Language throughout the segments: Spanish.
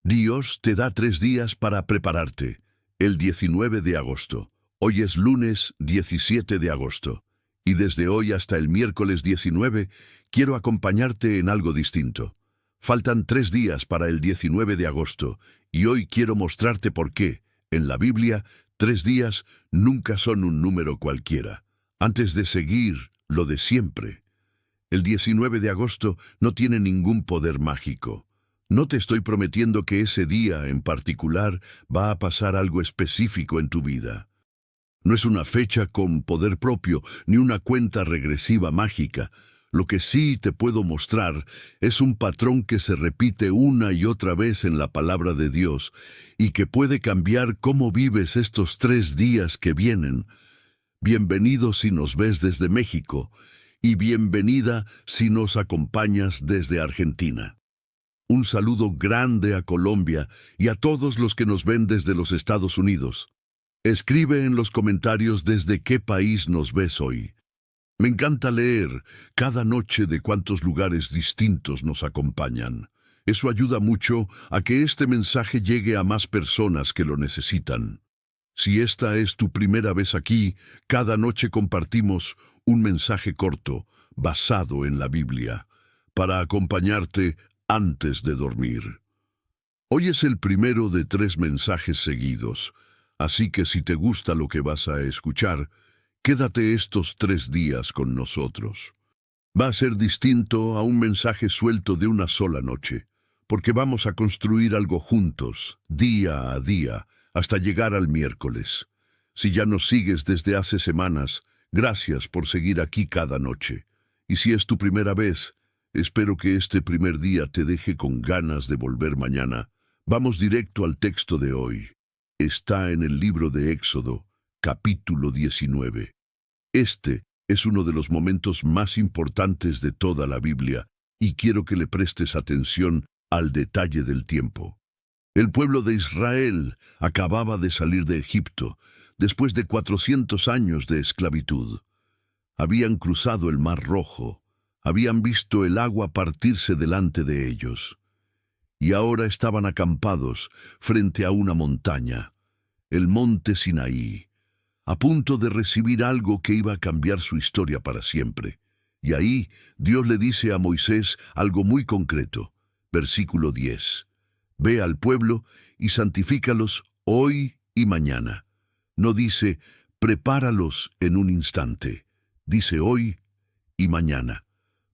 Dios te da 3 días para prepararte. El 19 de agosto. Hoy es lunes 17 de agosto. Y desde hoy hasta el miércoles 19 quiero acompañarte en algo distinto. Faltan 3 días para el 19 de agosto y hoy quiero mostrarte por qué, en la Biblia, 3 días nunca son un número cualquiera. Antes de seguir lo de siempre. El 19 de agosto no tiene ningún poder mágico. No te estoy prometiendo que ese día en particular va a pasar algo específico en tu vida. No es una fecha con poder propio ni una cuenta regresiva mágica. Lo que sí te puedo mostrar es un patrón que se repite una y otra vez en la palabra de Dios y que puede cambiar cómo vives estos 3 días que vienen. Bienvenido si nos ves desde México y bienvenida si nos acompañas desde Argentina. Un saludo grande a Colombia y a todos los que nos ven desde los Estados Unidos. Escribe en los comentarios desde qué país nos ves hoy. Me encanta leer cada noche de cuántos lugares distintos nos acompañan. Eso ayuda mucho a que este mensaje llegue a más personas que lo necesitan. Si esta es tu primera vez aquí, cada noche compartimos un mensaje corto, basado en la Biblia, para acompañarte antes de dormir. Hoy es el primero de 3 mensajes seguidos, así que si te gusta lo que vas a escuchar, quédate estos 3 días con nosotros. Va a ser distinto a un mensaje suelto de una sola noche, porque vamos a construir algo juntos, día a día, hasta llegar al miércoles. Si ya nos sigues desde hace semanas, gracias por seguir aquí cada noche. Y si es tu primera vez, espero que este primer día te deje con ganas de volver mañana. Vamos directo al texto de hoy. Está en el libro de Éxodo, capítulo 19. Este es uno de los momentos más importantes de toda la Biblia y quiero que le prestes atención al detalle del tiempo. El pueblo de Israel acababa de salir de Egipto después de 400 años de esclavitud. Habían cruzado el Mar Rojo, habían visto el agua partirse delante de ellos, y ahora estaban acampados frente a una montaña, el monte Sinaí, a punto de recibir algo que iba a cambiar su historia para siempre. Y ahí Dios le dice a Moisés algo muy concreto. Versículo 10. Ve al pueblo y santifícalos hoy y mañana. No dice, prepáralos en un instante. Dice hoy y mañana.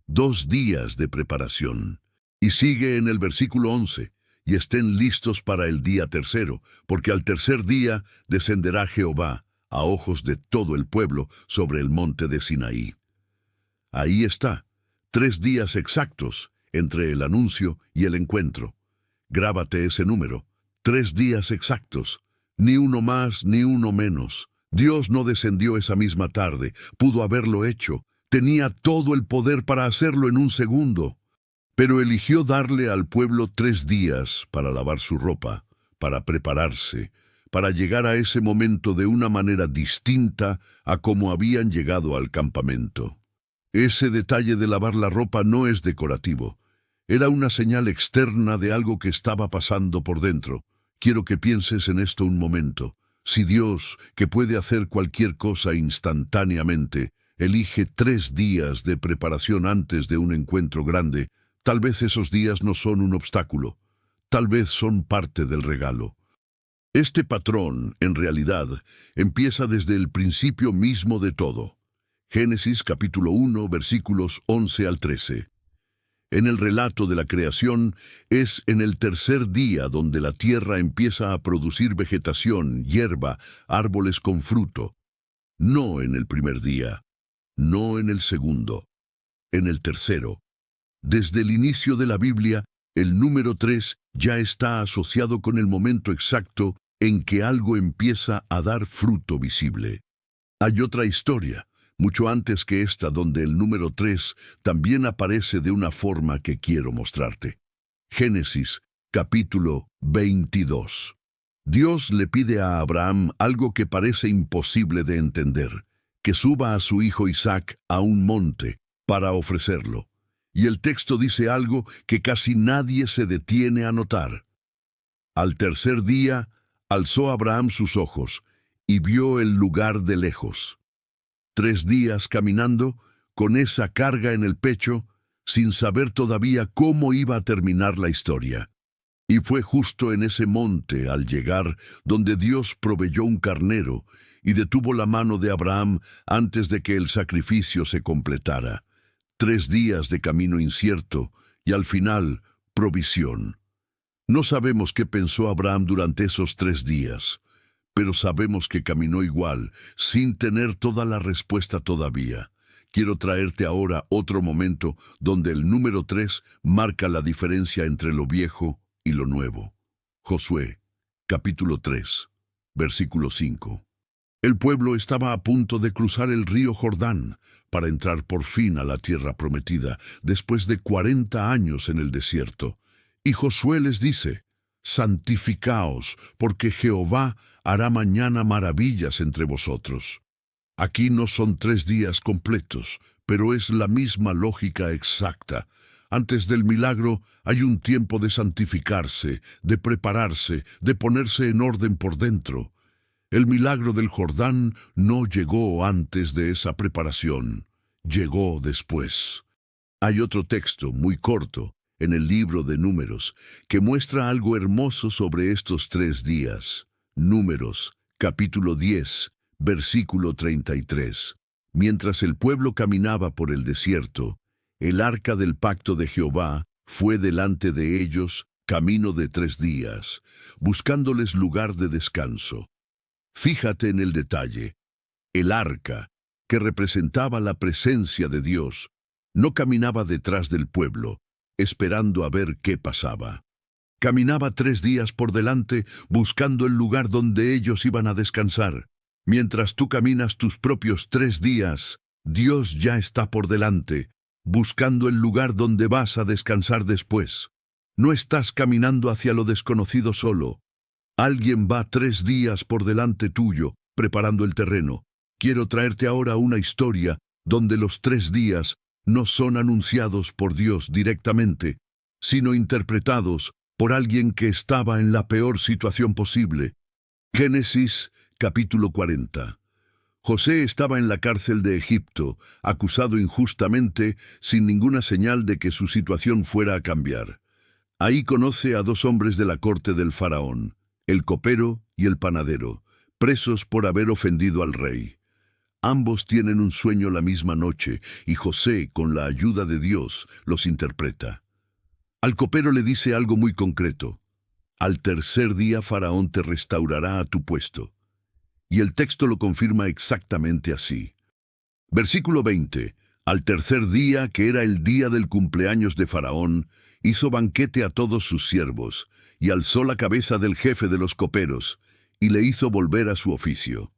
2 días de preparación. Y sigue en el versículo 11. Y estén listos para el día tercero, porque al tercer día descenderá Jehová a ojos de todo el pueblo sobre el monte de Sinaí. Ahí está, 3 días exactos entre el anuncio y el encuentro. Grábate ese número, 3 días exactos, ni uno más ni uno menos. Díos no descendió esa misma tarde, pudo haberlo hecho, tenía todo el poder para hacerlo en un segundo. Pero eligió darle al pueblo 3 días para lavar su ropa, para prepararse, para llegar a ese momento de una manera distinta a como habían llegado al campamento. Ese detalle de lavar la ropa no es decorativo. Era una señal externa de algo que estaba pasando por dentro. Quiero que pienses en esto un momento. Si Dios, que puede hacer cualquier cosa instantáneamente, elige 3 días de preparación antes de un encuentro grande, tal vez esos días no son un obstáculo. Tal vez son parte del regalo. Este patrón, en realidad, empieza desde el principio mismo de todo. Génesis capítulo 1, versículos 11 al 13. En el relato de la creación, es en el tercer día donde la tierra empieza a producir vegetación, hierba, árboles con fruto. No en el primer día, no en el segundo, en el tercero. Desde el inicio de la Biblia, el número 3 ya está asociado con el momento exacto en que algo empieza a dar fruto visible. Hay otra historia, mucho antes que esta, donde el número 3 también aparece de una forma que quiero mostrarte. Génesis, capítulo 22. Dios le pide a Abraham algo que parece imposible de entender, que suba a su hijo Isaac a un monte para ofrecerlo. Y el texto dice algo que casi nadie se detiene a notar. Al tercer día, alzó Abraham sus ojos, y vio el lugar de lejos. 3 días caminando, con esa carga en el pecho, sin saber todavía cómo iba a terminar la historia. Y fue justo en ese monte, al llegar, donde Dios proveyó un carnero, y detuvo la mano de Abraham antes de que el sacrificio se completara. 3 días de camino incierto, y al final, provisión. No sabemos qué pensó Abraham durante esos 3 días, pero sabemos que caminó igual, sin tener toda la respuesta todavía. Quiero traerte ahora otro momento donde el número 3 marca la diferencia entre lo viejo y lo nuevo. Josué, capítulo 3, versículo 5. El pueblo estaba a punto de cruzar el río Jordán para entrar por fin a la tierra prometida, después de 40 años en el desierto. Y Josué les dice: santificaos, porque Jehová hará mañana maravillas entre vosotros. Aquí no son 3 días completos, pero es la misma lógica exacta. Antes del milagro hay un tiempo de santificarse, de prepararse, de ponerse en orden por dentro. El milagro del Jordán no llegó antes de esa preparación, llegó después. Hay otro texto muy corto en el libro de Números que muestra algo hermoso sobre estos 3 días. Números, capítulo 10, versículo 33. Mientras el pueblo caminaba por el desierto, el arca del pacto de Jehová fue delante de ellos camino de 3 días, buscándoles lugar de descanso. Fíjate en el detalle. El arca, que representaba la presencia de Dios, no caminaba detrás del pueblo, esperando a ver qué pasaba. Caminaba 3 días por delante, buscando el lugar donde ellos iban a descansar. Mientras tú caminas tus propios 3 días, Dios ya está por delante, buscando el lugar donde vas a descansar después. No estás caminando hacia lo desconocido solo. Alguien va 3 días por delante tuyo, preparando el terreno. Quiero traerte ahora una historia donde los 3 días no son anunciados por Dios directamente, sino interpretados por alguien que estaba en la peor situación posible. Génesis, capítulo 40. José estaba en la cárcel de Egipto, acusado injustamente, sin ninguna señal de que su situación fuera a cambiar. Ahí conoce a 2 hombres de la corte del faraón, el copero y el panadero, presos por haber ofendido al rey. Ambos tienen un sueño la misma noche, y José, con la ayuda de Dios, los interpreta. Al copero le dice algo muy concreto: al tercer día Faraón te restaurará a tu puesto. Y el texto lo confirma exactamente así. Versículo 20. Al tercer día, que era el día del cumpleaños de Faraón, hizo banquete a todos sus siervos, y alzó la cabeza del jefe de los coperos, y le hizo volver a su oficio.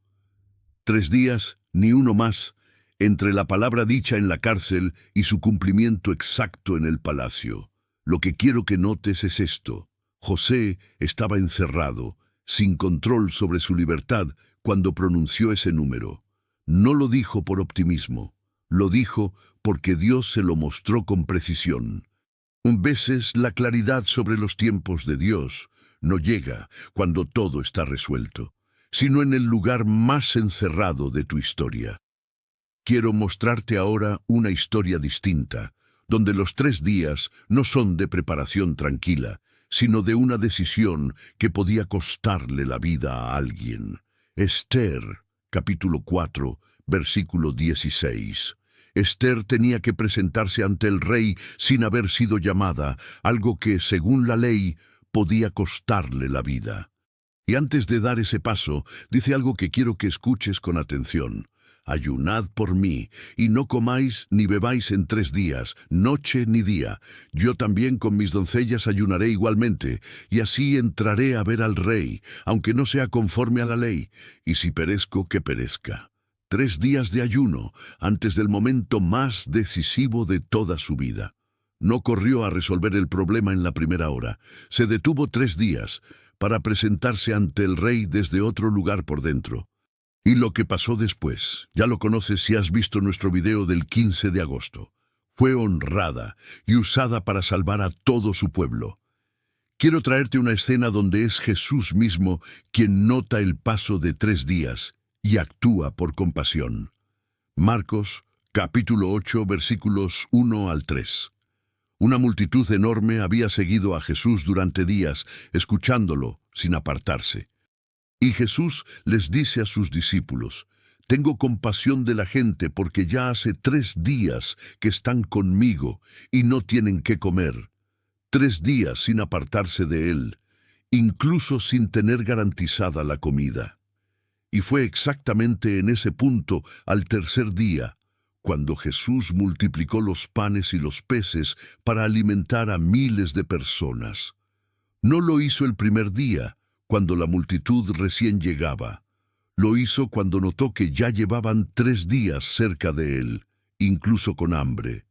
3 días, ni uno más, entre la palabra dicha en la cárcel y su cumplimiento exacto en el palacio. Lo que quiero que notes es esto: José estaba encerrado, sin control sobre su libertad, cuando pronunció ese número. No lo dijo por optimismo, lo dijo porque Dios se lo mostró con precisión. Veces la claridad sobre los tiempos de Dios no llega cuando todo está resuelto, sino en el lugar más encerrado de tu historia. Quiero mostrarte ahora una historia distinta, donde los 3 días no son de preparación tranquila, sino de una decisión que podía costarle la vida a alguien. Esther, capítulo 4, versículo 16. Esther tenía que presentarse ante el rey sin haber sido llamada, algo que, según la ley, podía costarle la vida. Y antes de dar ese paso, dice algo que quiero que escuches con atención. Ayunad por mí, y no comáis ni bebáis en 3 días, noche ni día. Yo también con mis doncellas ayunaré igualmente, y así entraré a ver al rey, aunque no sea conforme a la ley, y si perezco, que perezca. 3 días de ayuno, antes del momento más decisivo de toda su vida. No corrió a resolver el problema en la primera hora. Se detuvo 3 días para presentarse ante el rey desde otro lugar por dentro. Y lo que pasó después, ya lo conoces si has visto nuestro video del 15 de agosto. Fue honrada y usada para salvar a todo su pueblo. Quiero traerte una escena donde es Jesús mismo quien nota el paso de 3 días y actúa por compasión. Marcos, capítulo 8, versículos 1 al 3. Una multitud enorme había seguido a Jesús durante días, escuchándolo sin apartarse. Y Jesús les dice a sus discípulos: «Tengo compasión de la gente porque ya hace 3 días que están conmigo y no tienen qué comer. 3 días sin apartarse de Él, incluso sin tener garantizada la comida». Y fue exactamente en ese punto, al tercer día, cuando Jesús multiplicó los panes y los peces para alimentar a miles de personas. No lo hizo el primer día, cuando la multitud recién llegaba. Lo hizo cuando notó que ya llevaban 3 días cerca de Él, incluso con hambre.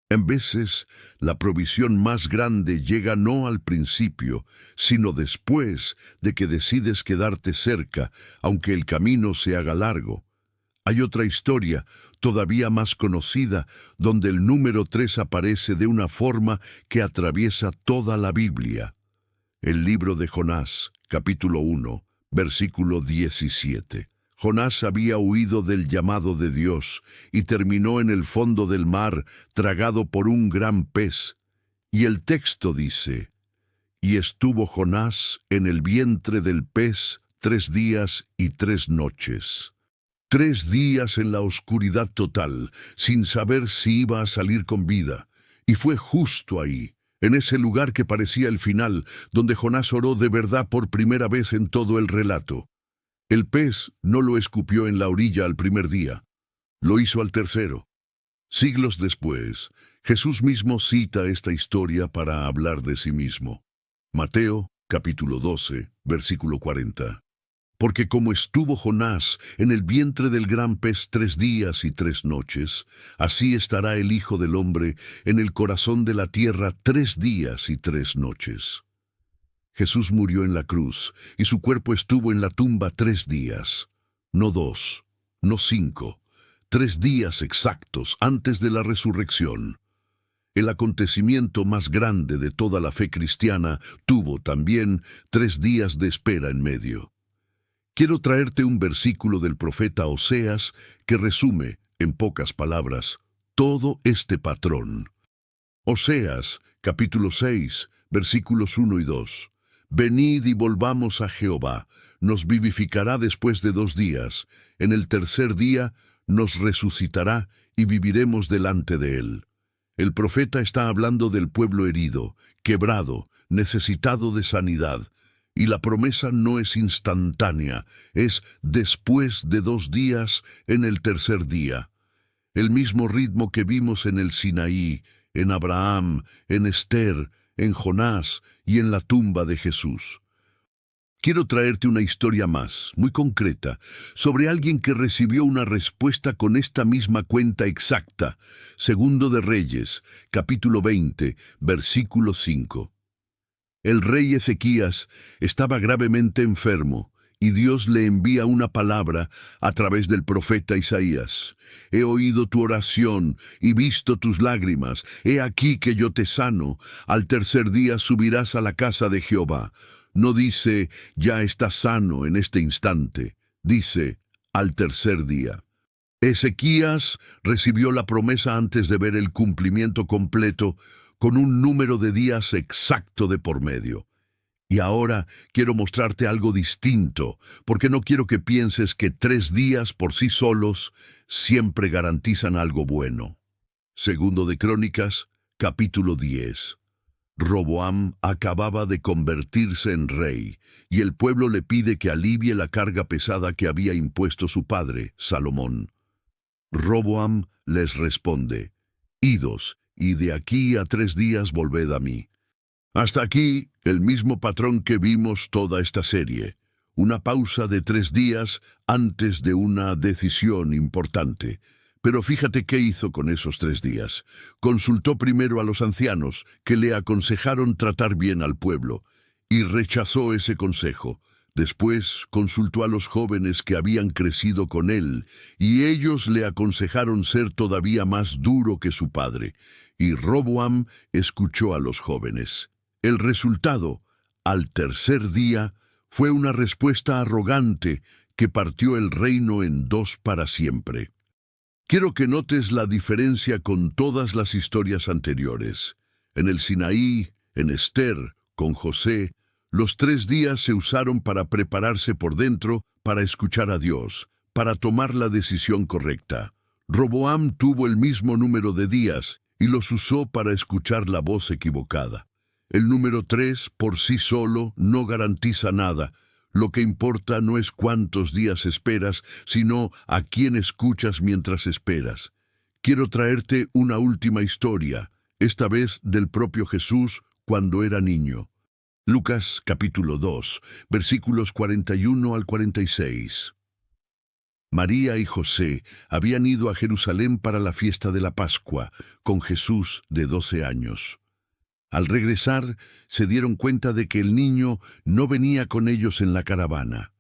En veces, la provisión más grande llega no al principio, sino después de que decides quedarte cerca, aunque el camino se haga largo. Hay otra historia, todavía más conocida, donde el número 3 aparece de una forma que atraviesa toda la Biblia. El libro de Jonás, capítulo 1, versículo 17. Jonás había huido del llamado de Dios y terminó en el fondo del mar, tragado por un gran pez. Y el texto dice: «Y estuvo Jonás en el vientre del pez 3 días y 3 noches». 3 días en la oscuridad total, sin saber si iba a salir con vida. Y fue justo ahí, en ese lugar que parecía el final, donde Jonás oró de verdad por primera vez en todo el relato. El pez no lo escupió en la orilla al primer día, lo hizo al tercero. Siglos después, Jesús mismo cita esta historia para hablar de sí mismo. Mateo, capítulo 12, versículo 40. Porque como estuvo Jonás en el vientre del gran pez 3 días y 3 noches, así estará el Hijo del Hombre en el corazón de la tierra 3 días y 3 noches. Jesús murió en la cruz, y su cuerpo estuvo en la tumba 3 días, no 2, no 5, 3 días exactos antes de la resurrección. El acontecimiento más grande de toda la fe cristiana tuvo también 3 días de espera en medio. Quiero traerte un versículo del profeta Oseas que resume, en pocas palabras, todo este patrón. Oseas, capítulo 6, versículos 1 y 2. «Venid y volvamos a Jehová, nos vivificará después de 2 días, en el tercer día nos resucitará y viviremos delante de él». El profeta está hablando del pueblo herido, quebrado, necesitado de sanidad, y la promesa no es instantánea, es después de 2 días, en el tercer día. El mismo ritmo que vimos en el Sinaí, en Abraham, en Esther, en Jonás y en la tumba de Jesús. Quiero traerte una historia más, muy concreta, sobre alguien que recibió una respuesta con esta misma cuenta exacta. Segundo de Reyes, capítulo 20, versículo 5. El rey Ezequías estaba gravemente enfermo, y Dios le envía una palabra a través del profeta Isaías. «He oído tu oración y visto tus lágrimas. He aquí que yo te sano. Al tercer día subirás a la casa de Jehová». No dice, «ya estás sano en este instante». Dice, «al tercer día». Ezequías recibió la promesa antes de ver el cumplimiento completo, con un número de días exacto de por medio. Y ahora quiero mostrarte algo distinto, porque no quiero que pienses que 3 días por sí solos siempre garantizan algo bueno. Segundo de Crónicas, capítulo 10. Roboam acababa de convertirse en rey, y el pueblo le pide que alivie la carga pesada que había impuesto su padre, Salomón. Roboam les responde, «Idos, y de aquí a 3 días volved a mí». Hasta aquí, el mismo patrón que vimos toda esta serie. Una pausa de 3 días antes de una decisión importante. Pero fíjate qué hizo con esos 3 días. Consultó primero a los ancianos, que le aconsejaron tratar bien al pueblo, y rechazó ese consejo. Después consultó a los jóvenes que habían crecido con él, y ellos le aconsejaron ser todavía más duro que su padre. Y Roboam escuchó a los jóvenes. El resultado, al tercer día, fue una respuesta arrogante que partió el reino en dos para siempre. Quiero que notes la diferencia con todas las historias anteriores. En el Sinaí, en Esther, con José, los 3 días se usaron para prepararse por dentro, para escuchar a Dios, para tomar la decisión correcta. Roboam tuvo el mismo número de días y los usó para escuchar la voz equivocada. El número 3 por sí solo no garantiza nada. Lo que importa no es cuántos días esperas, sino a quién escuchas mientras esperas. Quiero traerte una última historia, esta vez del propio Jesús cuando era niño. Lucas capítulo 2, versículos 41 al 46. María y José habían ido a Jerusalén para la fiesta de la Pascua, con Jesús de 12 años. Al regresar, se dieron cuenta de que el niño no venía con ellos en la caravana.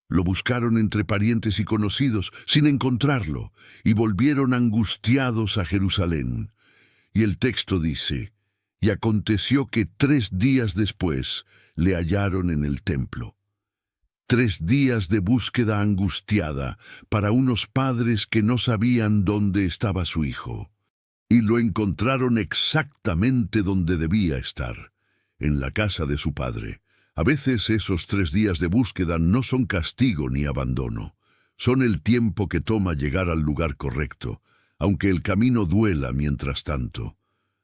Lo buscaron entre parientes y conocidos, sin encontrarlo, y volvieron angustiados a Jerusalén. Y el texto dice: y aconteció que 3 días después le hallaron en el templo. 3 días de búsqueda angustiada para unos padres que no sabían dónde estaba su hijo. Y lo encontraron exactamente donde debía estar, en la casa de su padre. A veces esos 3 días de búsqueda no son castigo ni abandono. Son el tiempo que toma llegar al lugar correcto, aunque el camino duela mientras tanto.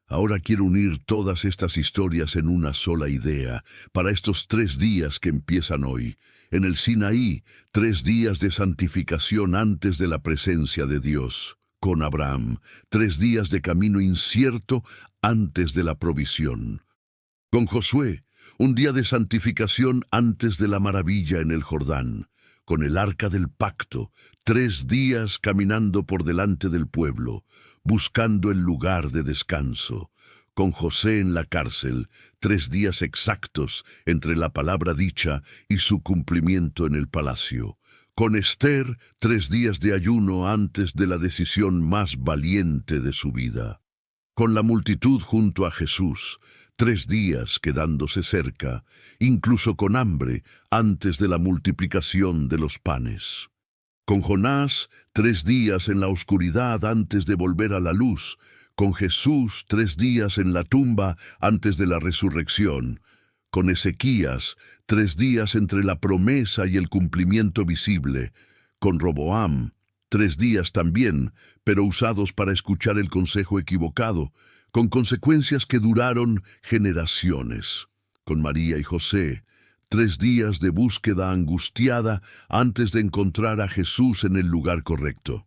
Ahora quiero unir todas estas historias en una sola idea, para estos 3 días que empiezan hoy. En el Sinaí, 3 días de santificación antes de la presencia de Dios. Con Abraham, 3 días de camino incierto antes de la provisión. Con Josué, un día de santificación antes de la maravilla en el Jordán. Con el arca del pacto, 3 días caminando por delante del pueblo, buscando el lugar de descanso. Con José en la cárcel, 3 días exactos entre la palabra dicha y su cumplimiento en el palacio. Con Esther, 3 días de ayuno antes de la decisión más valiente de su vida. Con la multitud junto a Jesús, 3 días quedándose cerca, incluso con hambre, antes de la multiplicación de los panes. Con Jonás, 3 días en la oscuridad antes de volver a la luz. Con Jesús, 3 días en la tumba antes de la resurrección. Con Ezequías, 3 días entre la promesa y el cumplimiento visible. Con Roboam, 3 días también, pero usados para escuchar el consejo equivocado, con consecuencias que duraron generaciones. Con María y José, 3 días de búsqueda angustiada antes de encontrar a Jesús en el lugar correcto.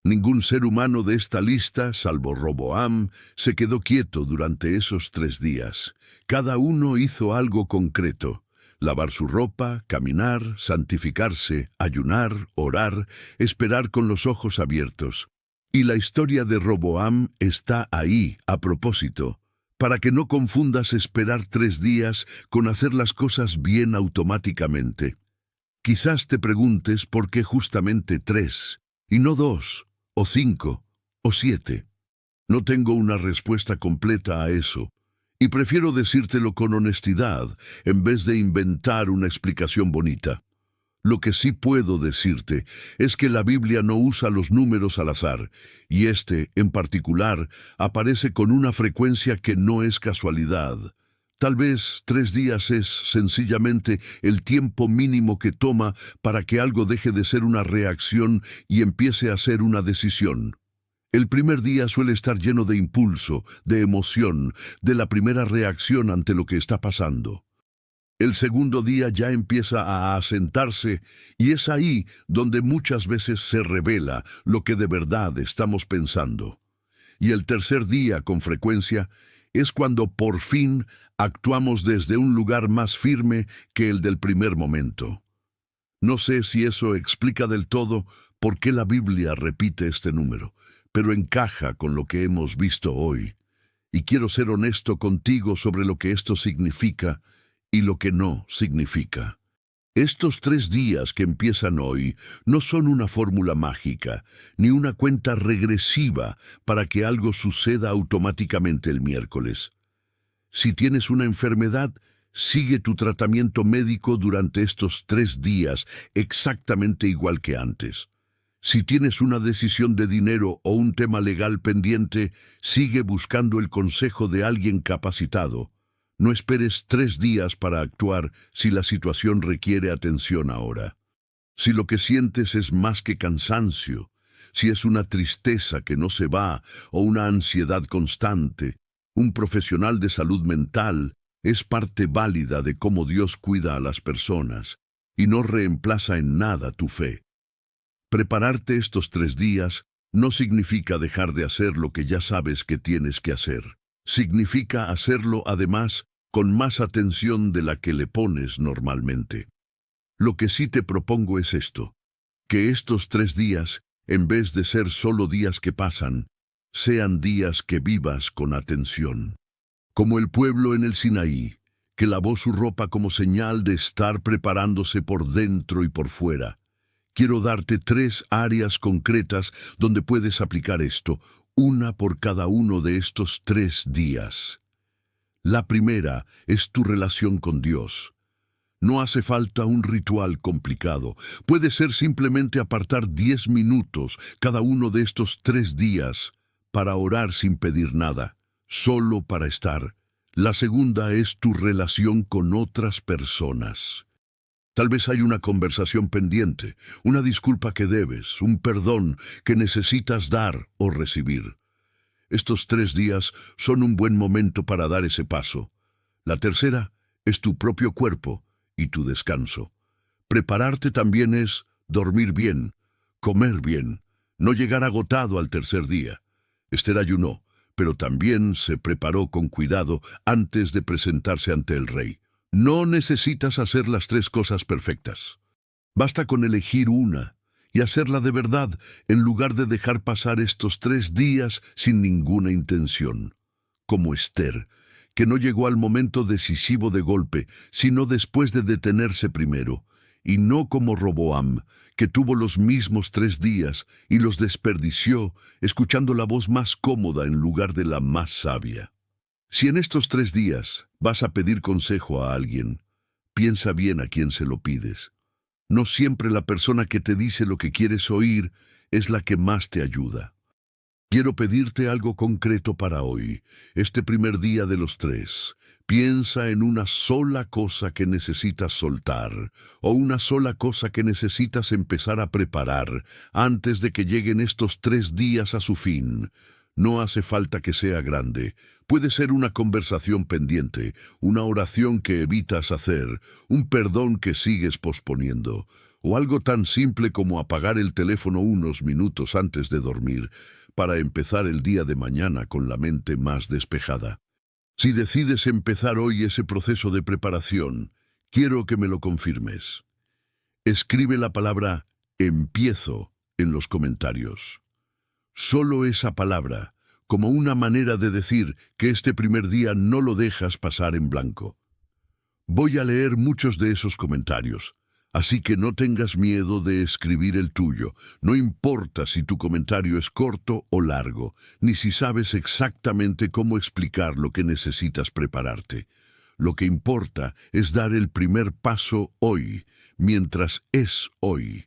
Ningún ser humano de esta lista, salvo Roboam, se quedó quieto durante esos 3 días. Cada uno hizo algo concreto: lavar su ropa, caminar, santificarse, ayunar, orar, esperar con los ojos abiertos. Y la historia de Roboam está ahí, a propósito, para que no confundas esperar 3 días con hacer las cosas bien automáticamente. Quizás te preguntes por qué justamente 3, y no 2, o 5, o 7. No tengo una respuesta completa a eso, y prefiero decírtelo con honestidad en vez de inventar una explicación bonita. Lo que sí puedo decirte es que la Biblia no usa los números al azar, y este, en particular, aparece con una frecuencia que no es casualidad. Tal vez 3 días es sencillamente el tiempo mínimo que toma para que algo deje de ser una reacción y empiece a ser una decisión. El primer día suele estar lleno de impulso, de emoción, de la primera reacción ante lo que está pasando. El segundo día ya empieza a asentarse y es ahí donde muchas veces se revela lo que de verdad estamos pensando. Y el tercer día, con frecuencia, es cuando por fin actuamos desde un lugar más firme que el del primer momento. No sé si eso explica del todo por qué la Biblia repite este número, pero encaja con lo que hemos visto hoy. Y quiero ser honesto contigo sobre lo que esto significa y lo que no significa. Estos 3 días que empiezan hoy no son una fórmula mágica, ni una cuenta regresiva para que algo suceda automáticamente el miércoles. Si tienes una enfermedad, Sigue tu tratamiento médico durante estos 3 días, exactamente igual que antes. Si tienes una decisión de dinero o un tema legal pendiente, sigue buscando el consejo de alguien capacitado. No esperes 3 días para actuar si la situación requiere atención ahora. Si lo que sientes es más que cansancio, si es una tristeza que no se va o una ansiedad constante, un profesional de salud mental es parte válida de cómo Dios cuida a las personas y no reemplaza en nada tu fe. Prepararte estos 3 días no significa dejar de hacer lo que ya sabes que tienes que hacer. Significa hacerlo además con más atención de la que le pones normalmente. Lo que sí te propongo es esto, que estos 3 días, en vez de ser solo días que pasan, sean días que vivas con atención. Como el pueblo en el Sinaí, que lavó su ropa como señal de estar preparándose por dentro y por fuera. Quiero darte 3 áreas concretas donde puedes aplicar esto, una por cada uno de estos 3 días. La primera es tu relación con Dios. No hace falta un ritual complicado. Puede ser simplemente apartar 10 minutos cada uno de estos 3 días para orar sin pedir nada, solo para estar. La segunda es tu relación con otras personas. Tal vez hay una conversación pendiente, una disculpa que debes, un perdón que necesitas dar o recibir. Estos 3 días son un buen momento para dar ese paso. La tercera es tu propio cuerpo y tu descanso. Prepararte también es dormir bien, comer bien, no llegar agotado al tercer día. Esther ayunó, pero también se preparó con cuidado antes de presentarse ante el rey. No necesitas hacer las 3 cosas perfectas. Basta con elegir una y hacerla de verdad en lugar de dejar pasar estos 3 días sin ninguna intención. Como Esther, que no llegó al momento decisivo de golpe, sino después de detenerse primero, y no como Roboam, que tuvo los mismos 3 días y los desperdició escuchando la voz más cómoda en lugar de la más sabia. Si en estos 3 días vas a pedir consejo a alguien, piensa bien a quién se lo pides. No siempre la persona que te dice lo que quieres oír es la que más te ayuda. Quiero pedirte algo concreto para hoy, este primer día de los 3. Piensa en una sola cosa que necesitas soltar, o una sola cosa que necesitas empezar a preparar antes de que lleguen estos 3 días a su fin. No hace falta que sea grande. Puede ser una conversación pendiente, una oración que evitas hacer, un perdón que sigues posponiendo, o algo tan simple como apagar el teléfono unos minutos antes de dormir, para empezar el día de mañana con la mente más despejada. Si decides empezar hoy ese proceso de preparación, quiero que me lo confirmes. Escribe la palabra empiezo en los comentarios. Solo esa palabra, como una manera de decir que este primer día no lo dejas pasar en blanco. Voy a leer muchos de esos comentarios, así que no tengas miedo de escribir el tuyo. No importa si tu comentario es corto o largo, ni si sabes exactamente cómo explicar lo que necesitas prepararte. Lo que importa es dar el primer paso hoy, mientras es hoy.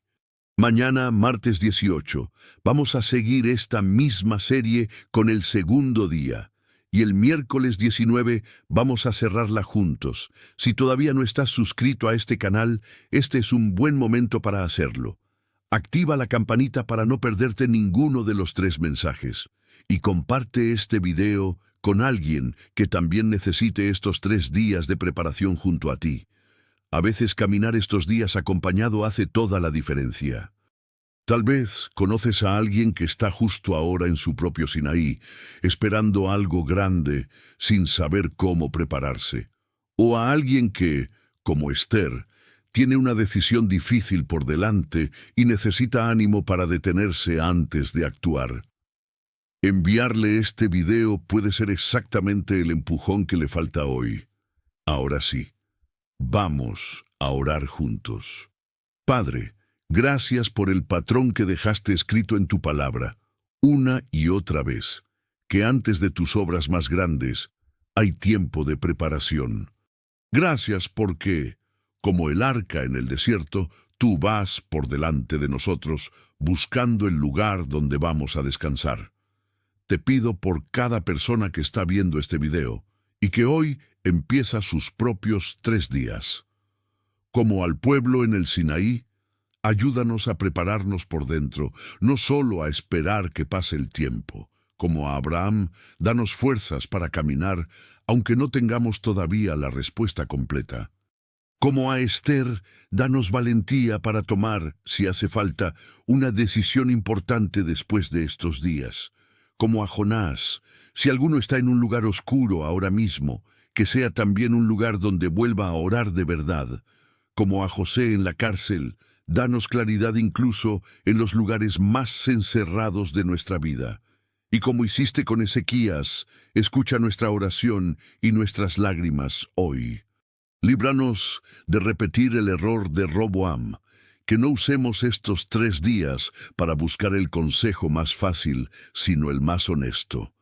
Mañana, martes 18, vamos a seguir esta misma serie con el segundo día. Y el miércoles 19 vamos a cerrarla juntos. Si todavía no estás suscrito a este canal, este es un buen momento para hacerlo. Activa la campanita para no perderte ninguno de los 3 mensajes. Y comparte este video con alguien que también necesite estos 3 días de preparación junto a ti. A veces caminar estos días acompañado hace toda la diferencia. Tal vez conoces a alguien que está justo ahora en su propio Sinaí, esperando algo grande sin saber cómo prepararse. O a alguien que, como Esther, tiene una decisión difícil por delante y necesita ánimo para detenerse antes de actuar. Enviarle este video puede ser exactamente el empujón que le falta hoy. Ahora sí, vamos a orar juntos. Padre, gracias por el patrón que dejaste escrito en tu palabra, una y otra vez, que antes de tus obras más grandes hay tiempo de preparación. Gracias porque, como el arca en el desierto, tú vas por delante de nosotros, buscando el lugar donde vamos a descansar. Te pido por cada persona que está viendo este video, y que hoy empieza sus propios 3 días. Como al pueblo en el Sinaí, ayúdanos a prepararnos por dentro, no solo a esperar que pase el tiempo. Como a Abraham, danos fuerzas para caminar, aunque no tengamos todavía la respuesta completa. Como a Esther, danos valentía para tomar, si hace falta, una decisión importante después de estos días. Como a Jonás, si alguno está en un lugar oscuro ahora mismo, que sea también un lugar donde vuelva a orar de verdad. Como a José en la cárcel, danos claridad incluso en los lugares más encerrados de nuestra vida. Y como hiciste con Ezequías, escucha nuestra oración y nuestras lágrimas hoy. Líbranos de repetir el error de Roboam, que no usemos estos 3 días para buscar el consejo más fácil, sino el más honesto.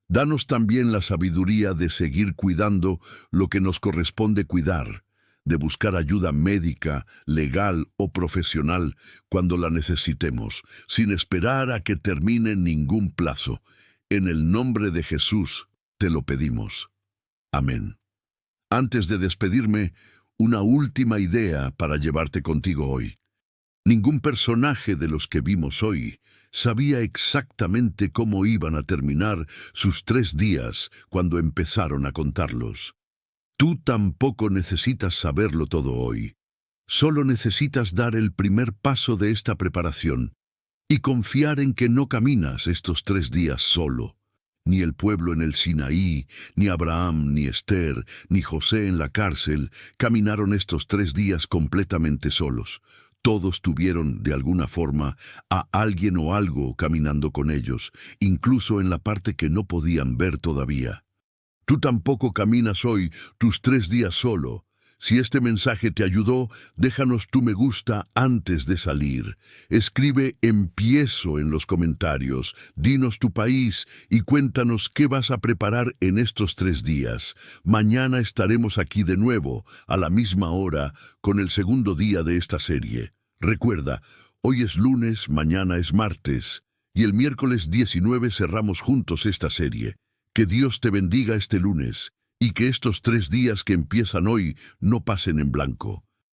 Danos también la sabiduría de seguir cuidando lo que nos corresponde cuidar, de buscar ayuda médica, legal o profesional cuando la necesitemos, sin esperar a que termine ningún plazo. En el nombre de Jesús te lo pedimos. Amén. Antes de despedirme, una última idea para llevarte contigo hoy. Ningún personaje de los que vimos hoy sabía exactamente cómo iban a terminar sus 3 días cuando empezaron a contarlos. Tú tampoco necesitas saberlo todo hoy. Solo necesitas dar el primer paso de esta preparación y confiar en que no caminas estos 3 días solo. Ni el pueblo en el Sinaí, ni Abraham, ni Esther, ni José en la cárcel caminaron estos 3 días completamente solos. Todos tuvieron, de alguna forma, a alguien o algo caminando con ellos, incluso en la parte que no podían ver todavía. Tú tampoco caminas hoy tus 3 días solo. Si este mensaje te ayudó, déjanos tu me gusta antes de salir. Escribe "empiezo" en los comentarios, dinos tu país y cuéntanos qué vas a preparar en estos 3 días. Mañana estaremos aquí de nuevo, a la misma hora, con el segundo día de esta serie. Recuerda, hoy es lunes, mañana es martes, y el miércoles 19 cerramos juntos esta serie. Que Dios te bendiga este lunes, y que estos 3 días que empiezan hoy no pasen en blanco.